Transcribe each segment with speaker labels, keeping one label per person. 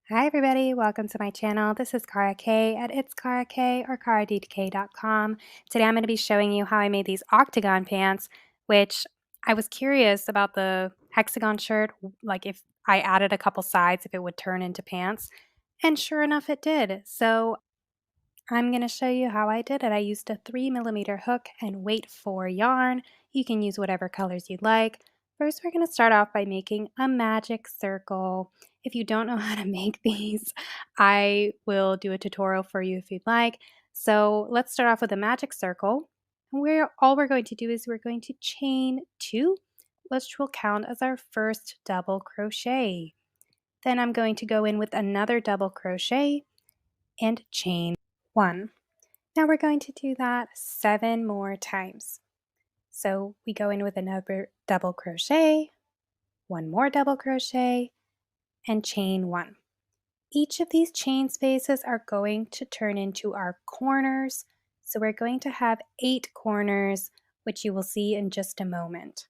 Speaker 1: Hi everybody, welcome to my channel. This is Chara K at It's Chara K or CharaDK.com. Today I'm going to be showing you how I made these Octagon pants, which I was curious about the hexagon shirt, like if I added a couple sides, if it would turn into pants. And sure enough, it did. So I'm going to show you how I did it. I used a 3mm hook and weight 4 yarn. You can use whatever colors you'd like. First, we're going to start off by making a magic circle. If you don't know how to make these, I will do a tutorial for you if you'd like. So let's start off with a magic circle. All we're going to do is we're going to chain 2, which will count as our first double crochet. Then I'm going to go in with another double crochet and chain 1. Now we're going to do that 7 more times. So we go in with another double crochet, 1 more double crochet, and chain 1. Each of these chain spaces are going to turn into our corners. So we're going to have 8 corners, which you will see in just a moment.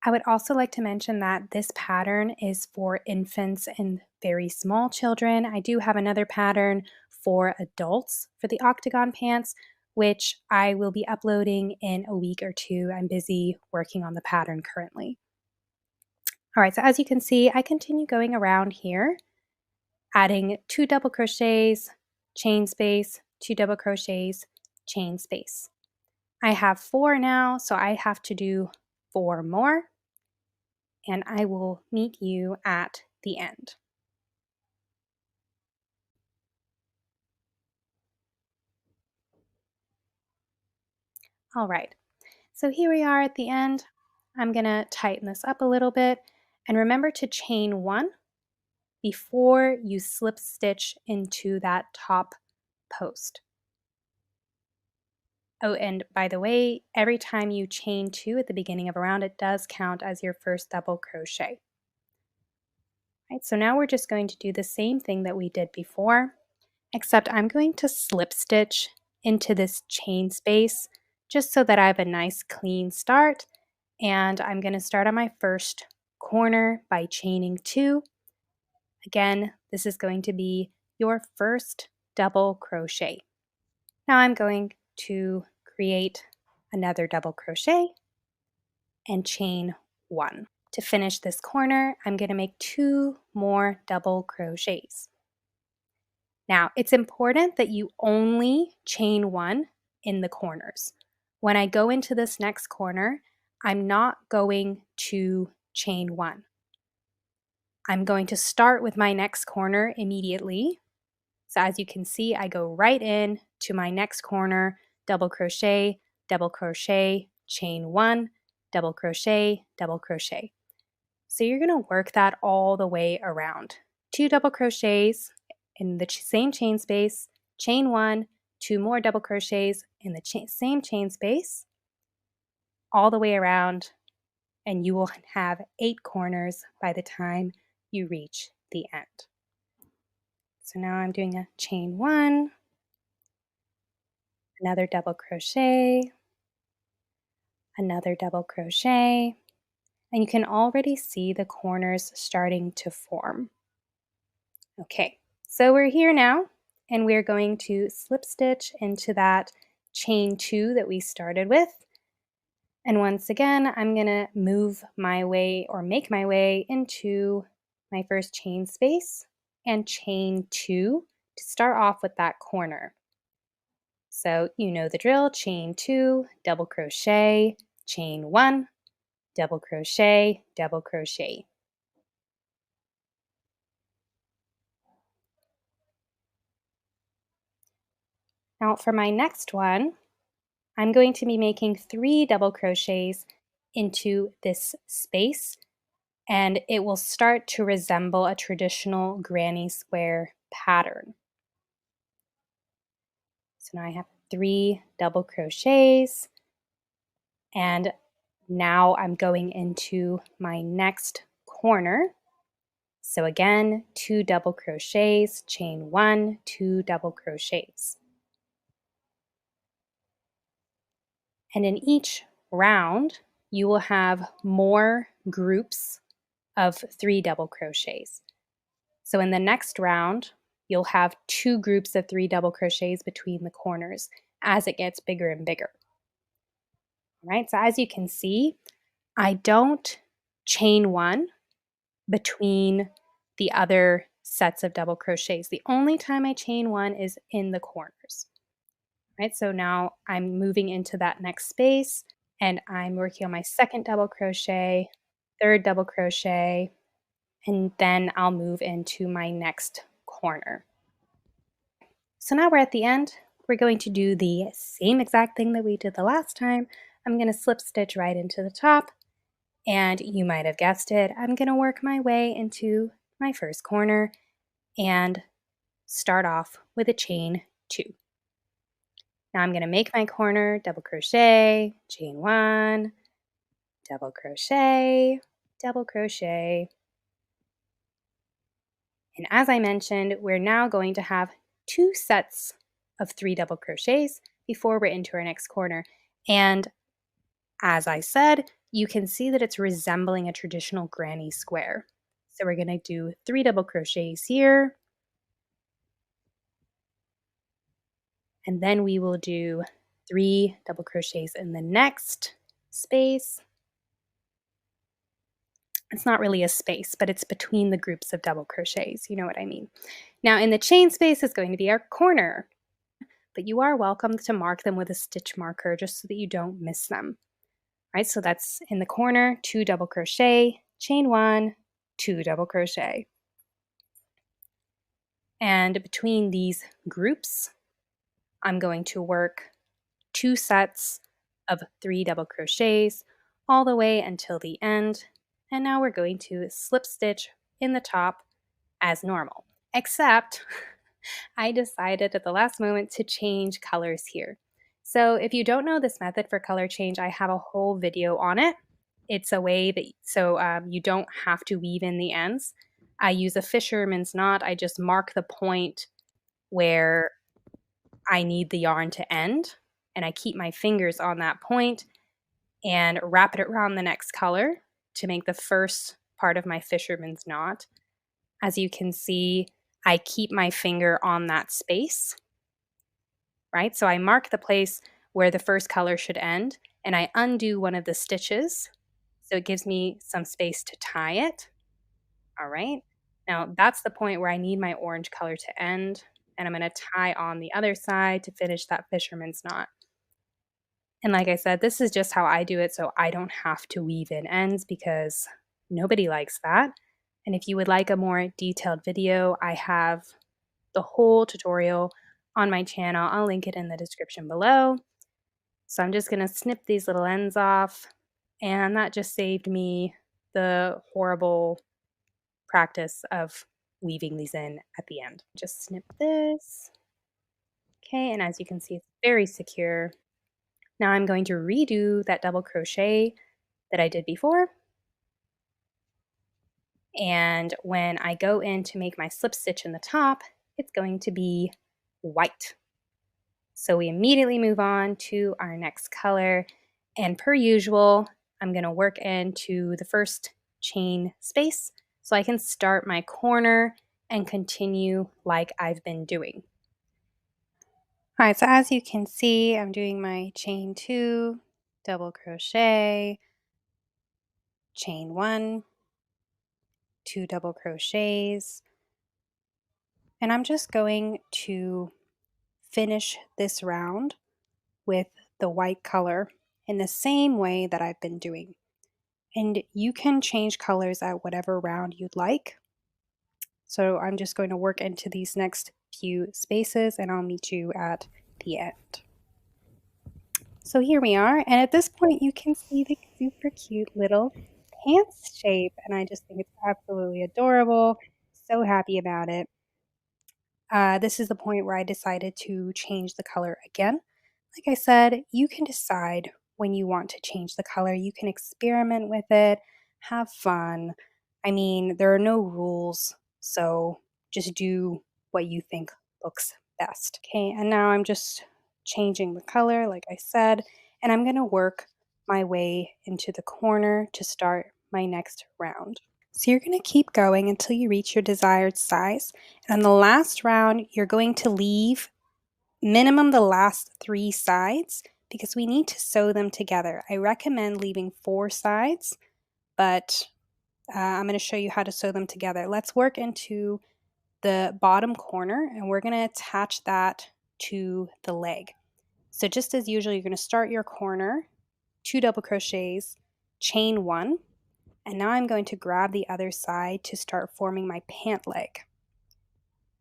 Speaker 1: I would also like to mention that this pattern is for infants and very small children. I do have another pattern for adults for the Octagon pants, which I will be uploading in a week or 2. I'm busy working on the pattern currently. All right, so as you can see, I continue going around here, adding 2 double crochets, chain space, 2 double crochets, chain space. I have 4 now, so I have to do 4 more. And I will meet you at the end. All right, so here we are at the end. I'm gonna tighten this up a little bit, and remember to chain 1 before you slip stitch into that top post. Oh, and by the way, every time you chain 2 at the beginning of a round, it does count as your first double crochet. Right, so now we're just going to do the same thing that we did before, except I'm going to slip stitch into this chain space just so that I have a nice clean start. And I'm going to start on my first corner by chaining 2. Again, this is going to be your first double crochet. Now I'm going to create another double crochet and chain 1. To finish this corner, I'm going to make 2 more double crochets. Now, it's important that you only chain 1 in the corners. When I go into this next corner, I'm not going to chain 1. I'm going to start with my next corner immediately. So as you can see, I go right in to my next corner, double crochet, chain 1, double crochet, double crochet. So you're going to work that all the way around. 2 double crochets in the same chain space, chain 1, 2 more double crochets in the same chain space, all the way around, and you will have 8 corners by the time you reach the end. So now I'm doing a chain 1, another double crochet, another double crochet, and you can already see the corners starting to form. Okay, so we're here now, and we're going to slip stitch into that chain 2 that we started with. And once again, I'm going to move my way or make my way into my first chain space and chain 2 to start off with that corner. So you know the drill, chain 2, double crochet, chain 1, double crochet, double crochet. Now for my next one, I'm going to be making 3 double crochets into this space, and it will start to resemble a traditional granny square pattern. So now I have 3 double crochets, and now I'm going into my next corner. So again, 2 double crochets, chain 1, 2 double crochets. And in each round, you will have more groups of 3 double crochets. So in the next round, you'll have 2 groups of 3 double crochets between the corners as it gets bigger and bigger. All right? So as you can see, I don't chain 1 between the other sets of double crochets. The only time I chain 1 is in the corners. Right? So now I'm moving into that next space and I'm working on my second double crochet, third double crochet, and then I'll move into my next corner. So now we're at the end. We're going to do the same exact thing that we did the last time. I'm going to slip stitch right into the top, and you might have guessed it, I'm going to work my way into my first corner and start off with a chain 2. Now I'm going to make my corner, double crochet, chain 1, double crochet, double crochet. And as I mentioned, we're now going to have 2 sets of 3 double crochets before we're into our next corner. And as I said, you can see that it's resembling a traditional granny square. So we're going to do 3 double crochets here. And then we will do 3 double crochets in the next space. It's not really a space, but it's between the groups of double crochets. You know what I mean. Now in the chain space is going to be our corner, but you are welcome to mark them with a stitch marker just so that you don't miss them. Right, so that's in the corner, 2 double crochet, chain 1, 2 double crochet. And between these groups, I'm going to work 2 sets of 3 double crochets all the way until the end. And now we're going to slip stitch in the top as normal, except I decided at the last moment to change colors here. So if you don't know this method for color change, I have a whole video on it. It's a way that you don't have to weave in the ends. I use a fisherman's knot. I just mark the point where I need the yarn to end, and I keep my fingers on that point and wrap it around the next color to make the first part of my fisherman's knot. As you can see, I keep my finger on that space, right? So I mark the place where the first color should end, and I undo one of the stitches, so it gives me some space to tie it. All right. Now that's the point where I need my orange color to end, and I'm going to tie on the other side to finish that fisherman's knot. And like I said, this is just how I do it, so I don't have to weave in ends because nobody likes that. And if you would like a more detailed video, I have the whole tutorial on my channel. I'll link it in the description below. So I'm just going to snip these little ends off, and that just saved me the horrible practice of weaving these in at the end. Just snip this. Okay, and as you can see, it's very secure. Now I'm going to redo that double crochet that I did before. And when I go in to make my slip stitch in the top, it's going to be white. So we immediately move on to our next color. And per usual, I'm going to work into the first chain space so I can start my corner and continue like I've been doing. All right, so as you can see, I'm doing my chain 2, double crochet, chain 1, 2 double crochets, and I'm just going to finish this round with the white color in the same way that I've been doing. And you can change colors at whatever round you'd like. So I'm just going to work into these next few spaces and I'll meet you at the end. So here we are, and at this point you can see the super cute little pants shape, and I just think it's absolutely adorable. So happy about it. This is the point where I decided to change the color again. Like I said, you can decide when you want to change the color. You can experiment with it, have fun. I mean, there are no rules, so just do what you think looks best. Okay, and now I'm just changing the color, like I said, and I'm going to work my way into the corner to start my next round. So you're going to keep going until you reach your desired size. And on the last round, you're going to leave minimum the last 3 sides because we need to sew them together. I recommend leaving 4 sides, but I'm going to show you how to sew them together. Let's work into the bottom corner and we're going to attach that to the leg. So just as usual, you're going to start your corner, 2 double crochets, chain 1, and now I'm going to grab the other side to start forming my pant leg.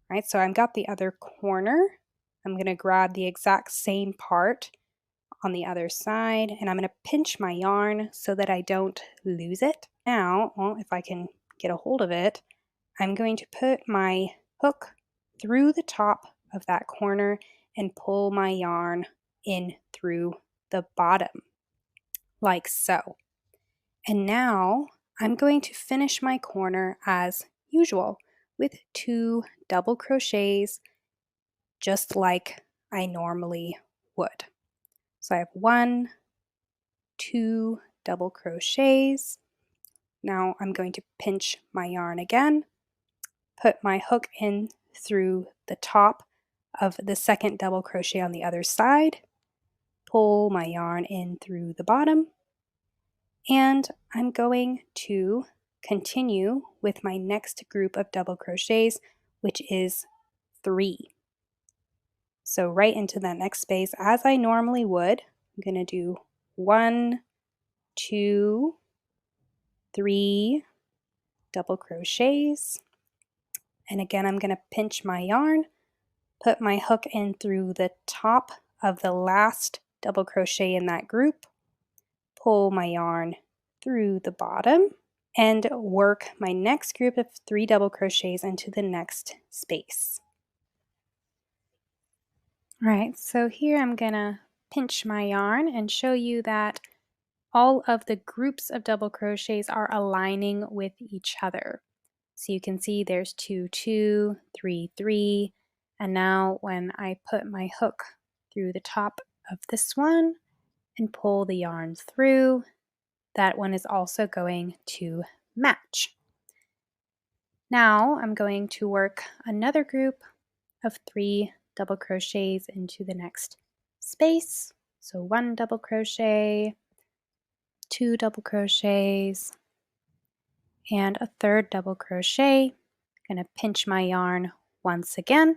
Speaker 1: All right, so I've got the other corner. I'm going to grab the exact same part on the other side, and I'm going to pinch my yarn so that I don't lose it. Now, well, if I can get a hold of it, I'm going to put my hook through the top of that corner and pull my yarn in through the bottom, like so. And now I'm going to finish my corner as usual with 2 double crochets, just like I normally would. So I have 1, 2 double crochets. Now I'm going to pinch my yarn again, put my hook in through the top of the second double crochet on the other side, pull my yarn in through the bottom, and I'm going to continue with my next group of double crochets, which is 3. So right into that next space, as I normally would, I'm going to do 1, 2, 3 double crochets. And again, I'm going to pinch my yarn, put my hook in through the top of the last double crochet in that group, pull my yarn through the bottom, and work my next group of 3 double crochets into the next space. All right, so here I'm gonna pinch my yarn and show you that all of the groups of double crochets are aligning with each other. So you can see there's 2, 2, 3, 3, and now when I put my hook through the top of this one and pull the yarn through, that one is also going to match. Now I'm going to work another group of 3 double crochets into the next space. So 1 double crochet, 2 double crochets, and a third double crochet. I'm going to pinch my yarn once again,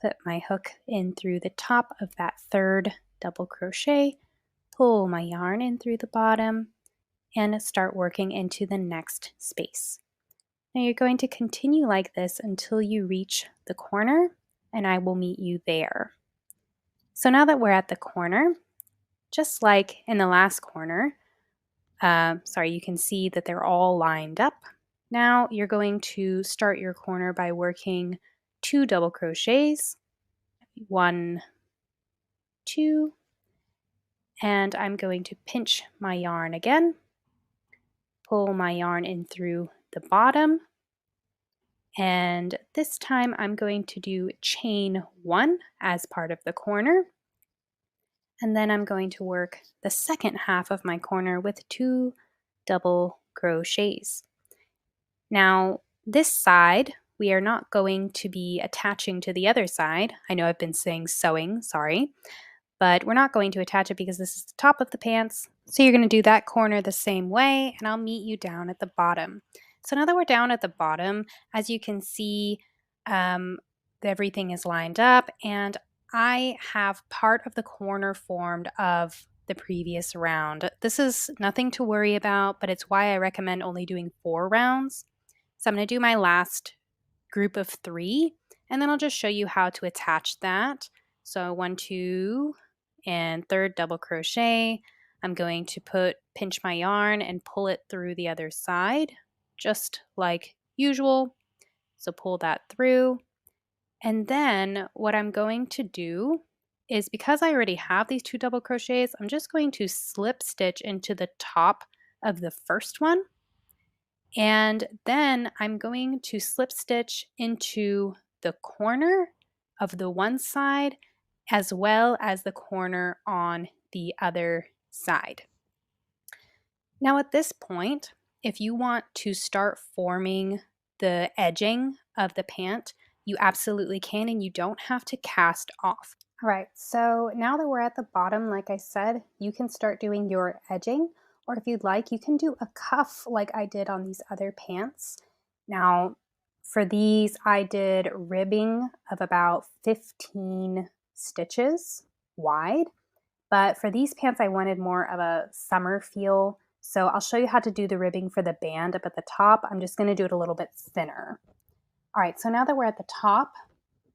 Speaker 1: put my hook in through the top of that third double crochet, pull my yarn in through the bottom, and start working into the next space. Now you're going to continue like this until you reach the corner, and I will meet you there. So now that we're at the corner, just like in the last corner, you can see that they're all lined up. Now you're going to start your corner by working 2 double crochets, 1, 2, and I'm going to pinch my yarn again, pull my yarn in through the bottom, and this time I'm going to do chain 1 as part of the corner, and then I'm going to work the second half of my corner with 2 double crochets. Now this side we are not going to be attaching to the other side. I know I've been saying sewing, sorry, but we're not going to attach it because this is the top of the pants. So you're going to do that corner the same way, and I'll meet you down at the bottom. So now that we're down at the bottom, as you can see, everything is lined up, and I have part of the corner formed of the previous round. This is nothing to worry about, but it's why I recommend only doing 4 rounds. So I'm going to do my last group of 3, and then I'll just show you how to attach that. So 1, 2, and third double crochet. I'm going to pinch my yarn and pull it through the other side, just like usual. So pull that through. And then what I'm going to do is, because I already have these 2 double crochets, I'm just going to slip stitch into the top of the first one. And then I'm going to slip stitch into the corner of the one side as well as the corner on the other side. Now at this point, if you want to start forming the edging of the pant, you absolutely can, and you don't have to cast off. All right, so now that we're at the bottom, like I said, you can start doing your edging, or if you'd like, you can do a cuff like I did on these other pants. Now, for these, I did ribbing of about 15 stitches wide, but for these pants, I wanted more of a summer feel. So I'll show you how to do the ribbing for the band up at the top. I'm just gonna do it a little bit thinner. All right, so now that we're at the top,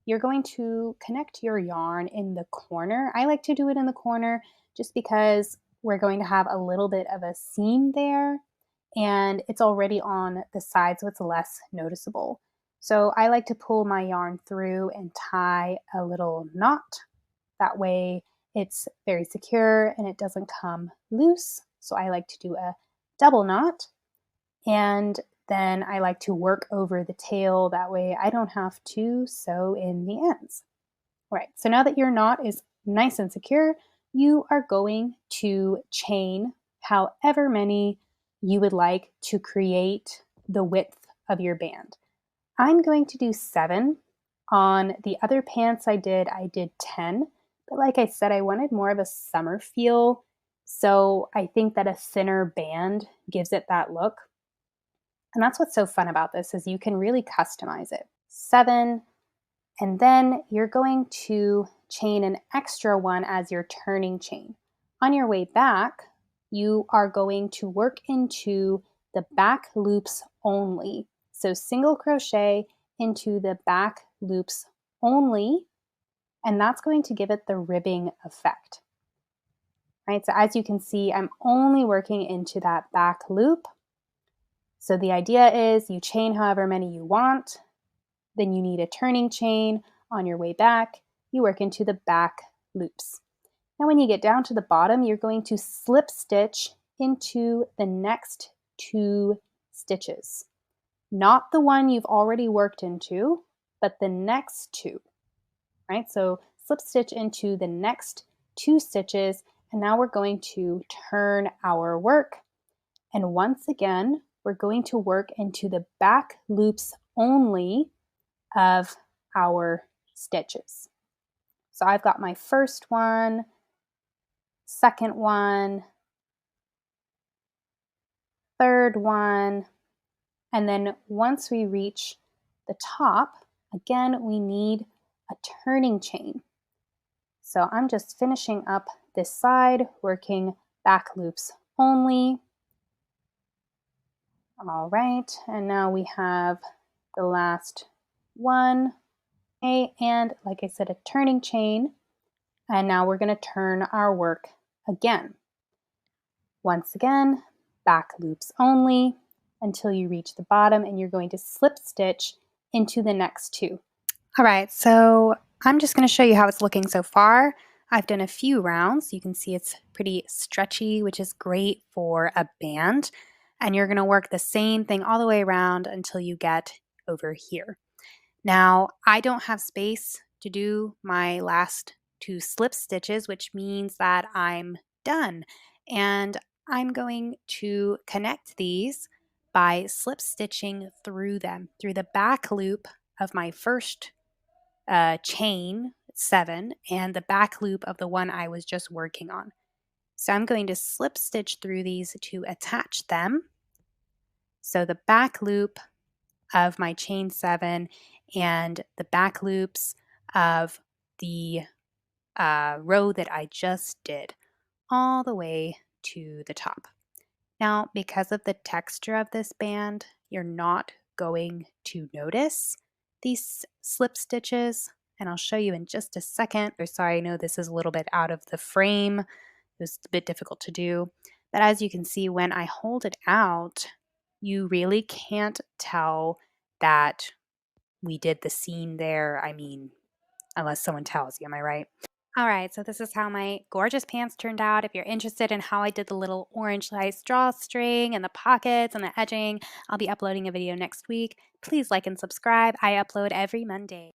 Speaker 1: you're going to connect your yarn in the corner. I like to do it in the corner just because we're going to have a little bit of a seam there and it's already on the side, so it's less noticeable. So I like to pull my yarn through and tie a little knot. That way it's very secure and it doesn't come loose. So I like to do a double knot, and then I like to work over the tail. That way I don't have to sew in the ends. All right, so now that your knot is nice and secure, you are going to chain however many you would like to create the width of your band. I'm going to do 7. On the other pants I did 10, but like I said, I wanted more of a summer feel. So I think that a thinner band gives it that look. And that's what's so fun about this, is you can really customize it. 7, and then you're going to chain an extra one as your turning chain. On your way back, you are going to work into the back loops only. So single crochet into the back loops only, and that's going to give it the ribbing effect. Right, so as you can see, I'm only working into that back loop. So the idea is you chain however many you want, then you need a turning chain. On your way back, you work into the back loops. Now when you get down to the bottom, you're going to slip stitch into the next 2 stitches. Not the one you've already worked into, but the next 2, right? So slip stitch into the next 2 stitches, and now we're going to turn our work. And once again, we're going to work into the back loops only of our stitches. So I've got my first one, second one, third one, and then once we reach the top, again, we need a turning chain. So I'm just finishing up this side, working back loops only. All right, and now we have the last one. Okay, and like I said, a turning chain. And now we're going to turn our work again. Once again, back loops only until you reach the bottom, and you're going to slip stitch into the next 2. All right, so I'm just going to show you how it's looking so far. I've done a few rounds. You can see it's pretty stretchy, which is great for a band. And you're going to work the same thing all the way around until you get over here. Now, I don't have space to do my last 2 slip stitches, which means that I'm done. And I'm going to connect these by slip stitching through them, through the back loop of my first chain, 7, and the back loop of the one I was just working on. So I'm going to slip stitch through these to attach them. So the back loop of my chain 7 and the back loops of the row that I just did all the way to the top. Now, because of the texture of this band, you're not going to notice these slip stitches, and I'll show you in just a second. Sorry, I know this is a little bit out of the frame. It was a bit difficult to do, but as you can see, when I hold it out, you really can't tell that we did the seam there. I mean, unless someone tells you, am I right? All right, so this is how my gorgeous pants turned out. If you're interested in how I did the little orange lace drawstring and the pockets and the edging, I'll be uploading a video next week. Please like and subscribe. I upload every Monday.